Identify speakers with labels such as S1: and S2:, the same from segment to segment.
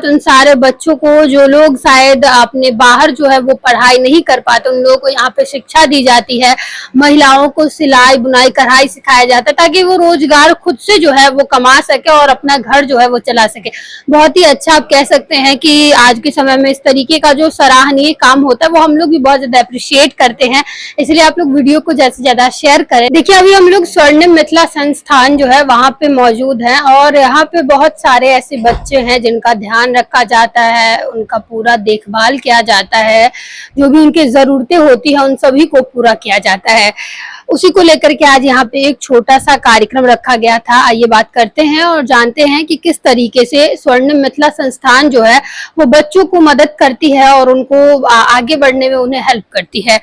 S1: उन सारे बच्चों को जो लोग शायद अपने बाहर जो है वो पढ़ाई नहीं कर पाते, उन लोगों को यहाँ पे शिक्षा दी जाती है। महिलाओं को सिलाई बुनाई कढ़ाई सिखाया जाता है ताकि वो रोजगार खुद से जो है वो कमा सके और अपना घर जो है वो चला सके। बहुत ही अच्छा आप कह सकते हैं कि आज के समय में इस तरीके का जो सराहनीय काम होता है वो हम लोग भी बहुत ज्यादा अप्रिशिएट करते हैं। इसलिए आप लोग वीडियो को ज्यादा से ज्यादा शेयर करें। देखिए अभी हम लोग स्वर्णिम मिथिला संस्थान जो है वहाँ पे मौजूद हैं और यहाँ पे बहुत सारे ऐसे बच्चे हैं जिनका ध्यान रखा जाता है, उनका पूरा देखभाल किया जाता है, जो भी उनकी जरूरतें होती है उन सभी को पूरा किया जाता है। उसी को लेकर के आज यहाँ पे एक छोटा सा कार्यक्रम रखा गया था। आइए बात करते हैं और जानते हैं कि किस तरीके से स्वर्णिम मिथिला संस्थान जो है वो बच्चों को मदद करती है और उनको आगे बढ़ने में उन्हें हेल्प करती है।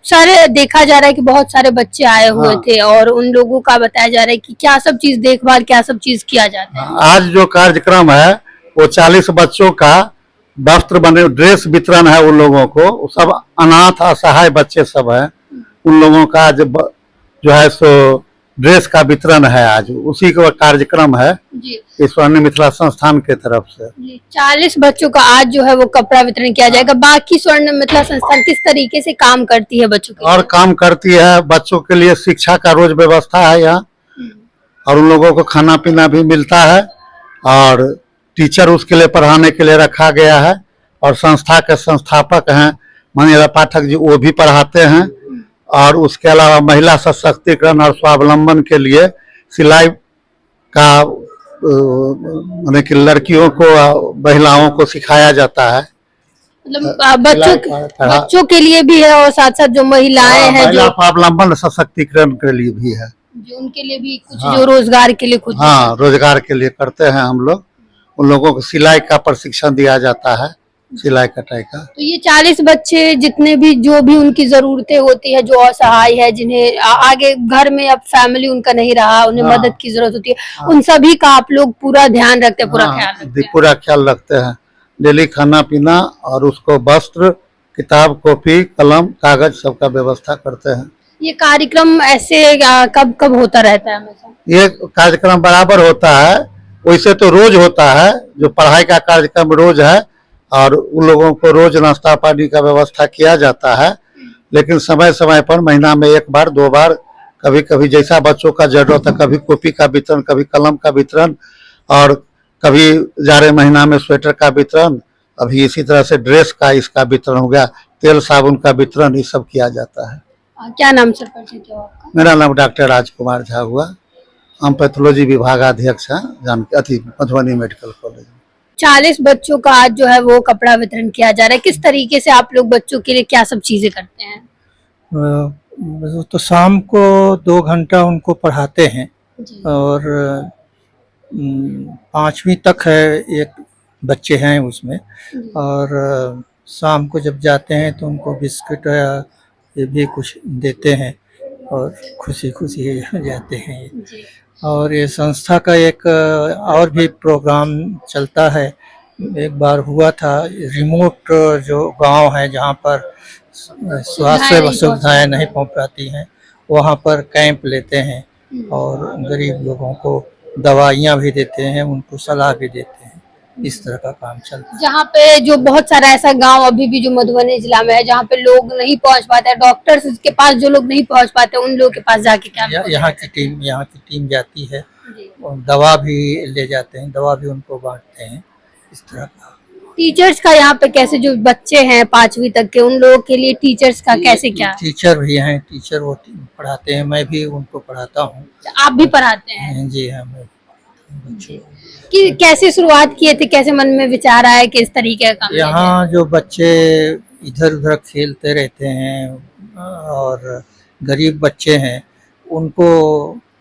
S1: सारे देखा जा रहा है कि बहुत सारे बच्चे आए हुए थे और उन लोगों का बताया जा रहा है कि क्या सब चीज देखभाल क्या सब चीज किया जाता है।
S2: आज जो कार्यक्रम है वो 40 बच्चों का वस्त्र बने ड्रेस वितरण है उन लोगों को। सब अनाथ असहाय बच्चे सब हैं, उन लोगों का आज जो है सो ड्रेस का वितरण है। आज उसी का कार्यक्रम है स्वर्णिम मिथिला संस्थान के तरफ से।
S1: 40 बच्चों का आज जो है वो कपड़ा वितरण किया जाएगा। बाकी स्वर्णिम मिथिला संस्थान किस तरीके से काम करती है बच्चों के
S2: और काम करती है बच्चों के लिए शिक्षा का रोज व्यवस्था है यहाँ और उन लोगों को खाना पीना भी मिलता है और टीचर उसके लिए पढ़ाने के लिए रखा गया है और संस्था के संस्थापक हैं मणिलाल पाठक जी, वो भी पढ़ाते हैं। और उसके अलावा महिला सशक्तिकरण और स्वावलंबन के लिए सिलाई का माने कि लड़कियों को महिलाओं को सिखाया जाता है।
S1: मतलब बच्चों के लिए भी है और साथ साथ जो महिलाएं हैं जो
S2: स्वावलंबन सशक्तिकरण के लिए भी है,
S1: जो उनके लिए भी कुछ जो रोजगार के लिए खुद
S2: रोजगार के लिए करते हैं हम लोग। उन लोगों को सिलाई का प्रशिक्षण दिया जाता है, सिलाई कटाई का।
S1: तो ये 40 बच्चे जितने भी जो भी उनकी जरूरतें होती है, जो असहाय है, जिन्हें आगे घर में अब फैमिली उनका नहीं रहा, उन्हें मदद की जरूरत होती है, उन सभी का आप लोग पूरा ध्यान रखते हैं, पूरा ख्याल रखते हैं।
S2: पूरा ख्याल रखते हैं। डेली खाना पीना और उसको वस्त्र किताब कॉपी कलम कागज सबका व्यवस्था करते हैं।
S1: ये कार्यक्रम ऐसे कब कब होता रहता है हमेशा?
S2: ये कार्यक्रम बराबर होता है, वैसे तो रोज होता है। जो पढ़ाई का कार्यक्रम रोज है और उन लोगों को रोज नाश्ता पानी का व्यवस्था किया जाता है, लेकिन समय समय पर महीना में एक बार दो बार कभी कभी जैसा बच्चों का जरूरत है, कभी कॉपी का वितरण, कभी कलम का वितरण और कभी जाड़े महीना में स्वेटर का वितरण। अभी इसी तरह से ड्रेस का इसका वितरण हो गया, तेल साबुन का वितरण, ये सब किया जाता है।
S1: क्या नाम सर परिचय क्या आपका?
S2: मेरा नाम डॉक्टर राजकुमार झा हुआ, हम पैथोलॉजी विभागाध्यक्ष हैं मधुबनी मेडिकल कॉलेज।
S1: 40 बच्चों का आज जो है वो कपड़ा वितरण किया जा रहा है। किस तरीके से आप लोग बच्चों के लिए क्या सब चीजें करते हैं?
S3: तो शाम को 2 घंटा उनको पढ़ाते हैं और 5वीं तक है, एक बच्चे हैं उसमें। और शाम को जब जाते हैं तो उनको बिस्किट या ये भी कुछ देते हैं और खुशी खुशी जाते हैं। और ये संस्था का एक और भी प्रोग्राम चलता है। एक बार हुआ था, रिमोट जो गांव है जहां पर स्वास्थ्य सुविधाएं नहीं पहुंच पाती हैं, वहां पर कैंप लेते हैं और गरीब लोगों को दवाइयां भी देते हैं, उनको सलाह भी देते हैं। इस तरह का काम चलता है।
S1: जहाँ पे जो बहुत सारा ऐसा गांव अभी भी जो मधुबनी जिला में है जहाँ पे लोग नहीं पहुँच पाते, डॉक्टर्स के पास जो लोग नहीं पहुँच पाते, उन लोगों के पास जाके क्या
S3: यहाँ की टीम जाती है और दवा भी ले जाते हैं, दवा भी उनको बांटते हैं। इस तरह का
S1: टीचर्स का यहाँ पे कैसे जो बच्चे हैं 5वीं तक के, उन लोगों के लिए टीचर्स का कैसे क्या?
S3: टीचर भी हैं, टीचर वो पढ़ाते हैं, मैं भी उनको पढ़ाता हूँ।
S1: आप भी पढ़ाते हैं?
S3: जी हाँ, मैं
S1: कि कैसे शुरुआत किए थे, कैसे मन में विचार आया कि इस तरीके का काम?
S3: यहाँ जो बच्चे इधर उधर खेलते रहते हैं और गरीब बच्चे हैं, उनको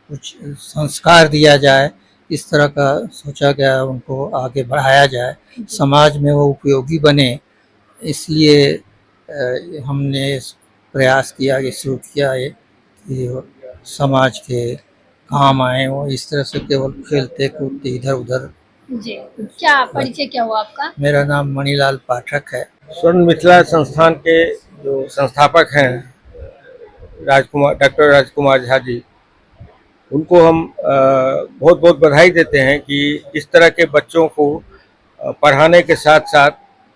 S3: कुछ संस्कार दिया जाए, इस तरह का सोचा गया, उनको आगे बढ़ाया जाए, समाज में वो उपयोगी बने। इसलिए हमने प्रयास किया कि शुरू किया है कि समाज के काम आए, वो इस तरह से केवल खेलते कूदते इधर उधर।
S1: जी, क्या परिचय क्या हुआ आपका?
S3: मेरा नाम मणिलाल पाठक है।
S4: स्वर्ण मिथिला संस्थान के जो संस्थापक हैं डॉक्टर राजकुमार झा जी, उनको हम बहुत बहुत बधाई देते हैं कि इस तरह के बच्चों को पढ़ाने के साथ साथ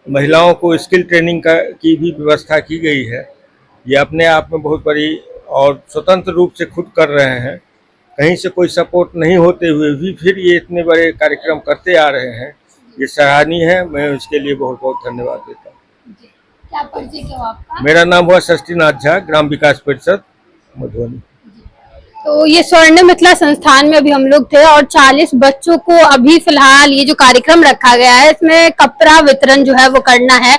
S4: महिलाओं को स्किल ट्रेनिंग की भी व्यवस्था की गई है। ये अपने आप में बहुत बड़ी और स्वतंत्र रूप से खुद कर रहे हैं, कहीं से कोई सपोर्ट नहीं होते हुए भी फिर ये इतने बड़े कार्यक्रम करते आ रहे हैं। ये सराहनीय है, मैं इसके लिए बहुत बहुत धन्यवाद देता हूँ।
S1: क्या परिचय क्या हुआ आपका?
S4: मेरा नाम हुआ षष्ठीनाथ झा, ग्राम विकास परिषद मधुबनी।
S1: तो ये स्वर्ण मिथिला संस्थान में अभी हम लोग थे और 40 बच्चों को अभी फिलहाल ये जो कार्यक्रम रखा गया है इसमें कपड़ा वितरण जो है वो करना है।